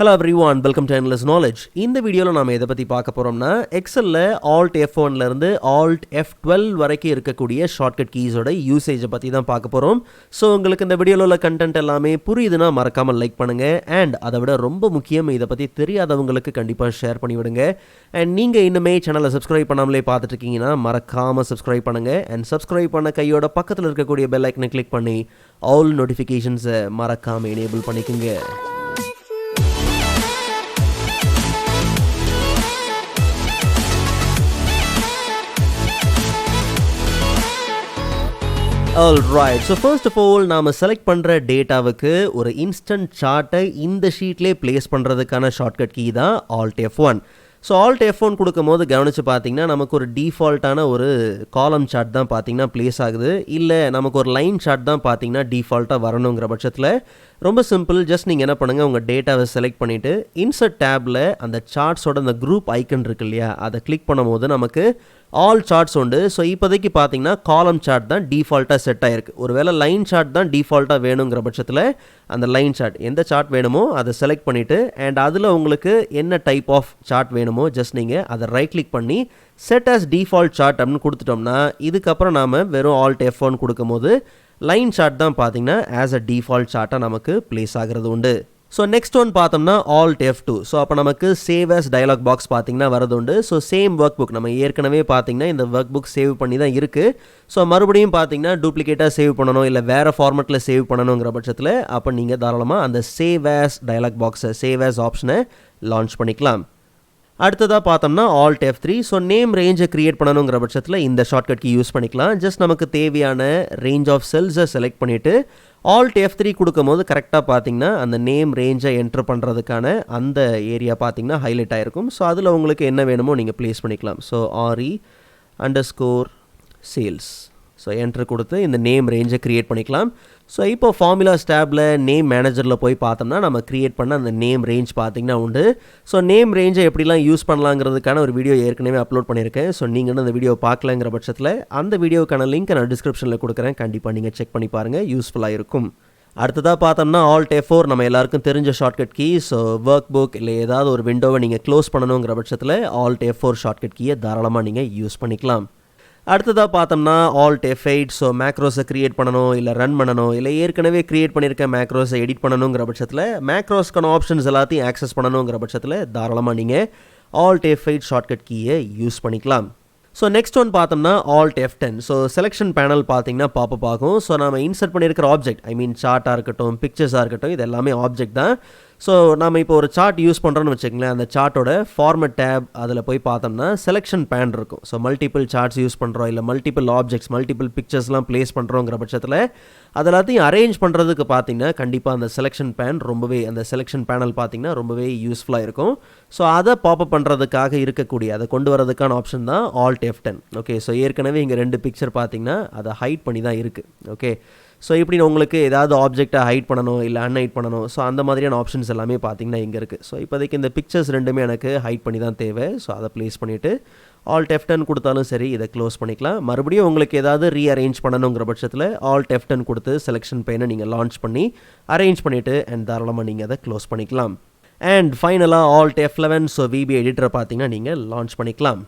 Hello everyone, welcome to Endless Knowledge. இந்த வீடியோவில் நாம் எதை பற்றி பார்க்க போகிறோம்னா எக்ஸலில் Alt F1லேருந்து Alt F12 வரைக்கும் இருக்கக்கூடிய ஷார்ட்கட் கீஸோட யூசேஜை பற்றி தான் பார்க்க போகிறோம். ஸோ உங்களுக்கு இந்த வீடியோவில் உள்ள கண்டென்ட் எல்லாமே புரியுதுன்னா மறக்காமல் லைக் பண்ணுங்கள். அண்ட் அதை விட ரொம்ப முக்கியம், இதை பற்றி தெரியாதவங்களுக்கு கண்டிப்பாக ஷேர் பண்ணி விடுங்க. அண்ட் நீங்கள் இன்னுமே சேனலை சப்ஸ்கிரைப் பண்ணாமலே பார்த்துட்டு இருக்கீங்கன்னா மறக்காமல் சப்ஸ்கிரைப் பண்ணுங்கள். அண்ட் சப்ஸ்கிரைப் பண்ண கையோட பக்கத்தில் இருக்கக்கூடிய பெல் ஐக்கனை கிளிக் பண்ணி ஆல் நோட்டிஃபிகேஷன்ஸை மறக்காமல் எனேபிள் பண்ணிக்கோங்க. Alright, so first of all நாம செலக்ட் பண்ணுற டேட்டாவுக்கு ஒரு இன்ஸ்டன்ட் சார்ட்டை இந்த ஷீட்லேயே பிளேஸ் பண்ணுறதுக்கான ஷார்ட்கட் கீ தான் Alt F1. So Alt F1 கொடுக்கும் போது கவனித்து பார்த்தீங்கன்னா நமக்கு ஒரு டிஃபால்ட்டான ஒரு காலம் சார்ட் தான் பார்த்தீங்கன்னா பிளேஸ் ஆகுது. இல்லை நமக்கு ஒரு லைன் சார்ட் தான் பார்த்தீங்கன்னா டிஃபால்ட்டாக வரணுங்கிற பட்சத்தில் ரொம்ப சிம்பிள். ஜஸ்ட் நீங்கள் என்ன பண்ணுங்கள், உங்கள் டேட்டாவை செலக்ட் பண்ணிவிட்டு இன்சர்ட் டேப்பில் அந்த சார்ட்ஸோட அந்த குரூப் ஐக்கன் இருக்கு இல்லையா, அதை கிளிக் பண்ணும்போது நமக்கு ஆல் சார்ட்ஸ் உண்டு. ஸோ இப்போதைக்கு பார்த்தீங்கன்னா காலம் சார்ட் தான் டிஃபால்ட்டாக செட் ஆகிருக்கு. ஒருவேளை லைன் சார்ட் தான் டிஃபால்ட்டாக வேணுங்கிற பட்சத்தில் அந்த லைன் சார்ட் எந்த சார்ட் வேணுமோ அதை செலக்ட் பண்ணிவிட்டு அண்ட் அதில் உங்களுக்கு என்ன டைப் ஆஃப் சார்ட் வேணுமோ ஜஸ்ட் நீங்கள் அதை ரைட் கிளிக் பண்ணி செட் ஆஸ் டிஃபால்ட் சார்ட் அப்படின்னு கொடுத்துட்டோம்னா இதுக்கப்புறம் நாம் வெறும் Alt F1 கொடுக்கும் போது லைன் சார்ட் தான் பார்த்தீங்கன்னா ஆஸ் அ டிஃபால்ட் சார்ட்டாக நமக்கு பிளேஸ் ஆகிறது உண்டு. ஸோ நெக்ஸ்ட் ஒன் பார்த்தோம்னா Alt F2. ஸோ அப்போ நமக்கு சேவ் ஆஸ் டயலாக் பாக்ஸ் பார்த்தீங்கன்னா வரது உண்டு. ஸோ சேம் ஒர்க் புக் நம்ம ஏற்கனவே பார்த்தீங்கன்னா இந்த ஒர்க் புக் சேவ் பண்ணி தான் இருக்குது. ஸோ மறுபடியும் பார்த்தீங்கன்னா டூப்ளிகேட்டாக சேவ் பண்ணணும் இல்லை வேறு ஃபார்மெட்டில் சேவ் பண்ணணுங்கிற பட்சத்தில் அப்போ நீங்கள் தாராளமாக அந்த சேவ் ஆஸ் டயலாக் பாக்ஸை சேவ் ஆஸ் ஆப்ஷனை லான்ச் பண்ணிக்கலாம். அடுத்ததாக பார்த்தோம்னா Alt F3. ஸோ நேம் ரேஞ்சை க்ரியேட் பண்ணணுங்கிற பட்சத்தில் இந்த ஷார்ட்கட் கீ யூஸ் பண்ணிக்கலாம். ஜஸ்ட் நமக்கு தேவையான ரேஞ்ச் ஆஃப் செல்ஸை செலக்ட் பண்ணிவிட்டு Alt F3 கொடுக்கும் போது கரெக்டாக பார்த்தீங்கன்னா அந்த நேம் ரேஞ்சை என்ட்ரு பண்ணுறதுக்கான அந்த ஏரியா பார்த்தீங்கன்னா ஹைலைட் ஆகிருக்கும். ஸோ அதில் உங்களுக்கு என்ன வேணுமோ நீங்கள் ப்ளேஸ் பண்ணிக்கலாம். So RE_sales. ஸோ என்ட்ரு கொடுத்து இந்த நேம் ரேஞ்சை க்ரியேட் பண்ணிக்கலாம். ஸோ இப்போ ஃபார்முலாஸ் டேப்பில் நேம் மேனேஜரில் போய் பார்த்தோம்னா நம்ம க்ரியேட் பண்ண அந்த நேம் ரேஞ்ச் பார்த்திங்கன்னா உண்டு. ஸோ நேம் ரேஞ்சை எப்படிலாம் யூஸ் பண்ணலாங்கிறதுக்கான ஒரு வீடியோ ஏற்கனவே அப்லோட் பண்ணியிருக்கேன். ஸோ நீங்கள் அந்த வீடியோ பார்க்கலங்கிற பட்சத்தில் அந்த வீடியோக்கான லிங்க் நான் டிஸ்கிரிப்ஷனில் கொடுக்குறேன். கண்டிப்பாக நீங்கள் செக் பண்ணி பாருங்கள், யூஸ்ஃபுல்லாக இருக்கும். அடுத்ததாக பார்த்தோம்னா Alt F4 நம்ம எல்லாருக்கும் தெரிஞ்ச shortcut key. So workbook இல்லை ஏதாவது ஒரு விண்டோவை நீங்கள் க்ளோஸ் பண்ணணுங்கிற பட்சத்தில் Alt F4 ஷார்ட்கட் கீயை தாராளமாக நீங்கள் யூஸ் பண்ணிக்கலாம். அடுத்ததாக பார்த்தோம்னா Alt F8. ஸோ மேக்ரோஸை க்ரியேட் பண்ணணும் இல்லை ரன் பண்ணணும் இல்லை ஏற்கனவே க்ரியேட் பண்ணியிருக்க மேக்ரோஸை எடிட் பண்ணணுங்கிற பட்சத்தில் மேக்ரோஸ்க்கான ஆப்ஷன்ஸ் எல்லாத்தையும் ஆக்சஸ் பண்ணணுங்கிற பட்சத்தில் தாராளமாக நீங்கள் Alt F8 ஷார்ட்கட் கீயை யூஸ் பண்ணிக்கலாம். ஸோ நெக்ஸ்ட் ஒன் பார்த்தோம்னா Alt F10. So selection panel பார்த்தீங்கன்னா பாப்பப் ஆகும். ஸோ நம்ம இன்சர்ட் பண்ணியிருக்கிற ஆப்ஜெக்ட், ஐ மீன் சார்ட்டாக இருக்கட்டும் பிக்சர்ஸாக இருக்கட்டும், இது எல்லாமே ஆப்ஜெக்ட் தான். ஸோ நம்ம இப்போ ஒரு சார்ட் யூஸ் பண்ணுறோன்னு வச்சுக்கங்களேன், அந்த சார்ட்டோட ஃபார்மட் டேப் அதில் போய் பார்த்தோம்னா செலெக்ஷன் பேன் இருக்கும். ஸோ மல்டிபிள் சார்ட்ஸ் யூஸ் பண்ணுறோம் இல்லை மல்டிபிள் ஆப்ஜெக்ட்ஸ் மல்டிபிள் பிக்சர்ஸ்லாம் ப்ளேஸ் பண்ணுறோங்கிற பட்சத்தில் அதெல்லாத்தையும் அரேஞ்ச் பண்ணுறதுக்கு பார்த்தீங்கன்னா கண்டிப்பாக அந்த செலெக்ஷன் பேன் ரொம்பவே அந்த செலெக்ஷன் பேனல் பார்த்தீங்கன்னா ரொம்பவே யூஸ்ஃபுல்லாக இருக்கும். ஸோ அதை பாப்பப் பண்ணுறதுக்காக இருக்கக்கூடிய அதை கொண்டு வரதுக்கான ஆப்ஷன் தான் Alt F10. ஓகே, ஸோ ஏற்கனவே இங்கே 2 பிக்சர் பார்த்தீங்கன்னா அதை ஹைட் பண்ணி தான் இருக்குது. ஓகே, ஸோ இப்படி உங்களுக்கு ஏதாவது ஆப்ஜெக்டை ஹைட் பண்ணணும் இல்லை அன்ஹைட் பண்ணணும், ஸோ அந்த மாதிரியான ஆப்ஷன்ஸ் எல்லாமே பார்த்தீங்கன்னா இங்கே இருக்குது. ஸோ இப்போதைக்கு இந்த பிக்சர்ஸ் ரெண்டுமே எனக்கு ஹைட் பண்ணி தான் தேவை. ஸோ அதை ப்ளேஸ் பண்ணிவிட்டு Alt F10 கொடுத்தாலும் சரி, இதை க்ளோஸ் பண்ணிக்கலாம். மறுபடியும் உங்களுக்கு ஏதாவது ரீஅரேஞ்ச் பண்ணணுங்கிற பட்சத்தில் Alt F10 கொடுத்து செலெக்ஷன் பெயினை நீங்கள் லான்ச் பண்ணி அரேஞ்ச் பண்ணிவிட்டு அண்ட் தாராளமாக நீங்கள் அதை க்ளோஸ் பண்ணிக்கலாம். அண்ட் ஃபைனலாக Alt F11. ஸோ VB எடிட்டரை பார்த்தீங்கன்னா நீங்கள் லான்ச் பண்ணிக்கலாம்.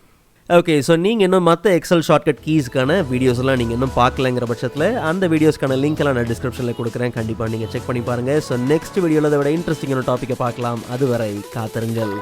ஓகே, ஸோ நீங்கள் இன்னும் மற்ற எக்ஸல் ஷார்ட்கட் கீஸ்க்கான வீடியோஸ்லாம் நீங்கள் இன்னும் பார்க்கலங்கிற பட்சத்தில் அந்த வீடியோஸ்க்கான லிங்க்லாம் நான் டிஸ்கிரிப்ஷனில் கொடுக்குறேன். கண்டிப்பாக நீங்கள் செக் பண்ணி பாருங்கள். ஸோ நெக்ஸ்ட் வீடியோவில் அதை விட இன்ட்ரெஸ்டிங்கான டாப்பிக்கை பார்க்கலாம். அதுவரை காத்திருங்கள்.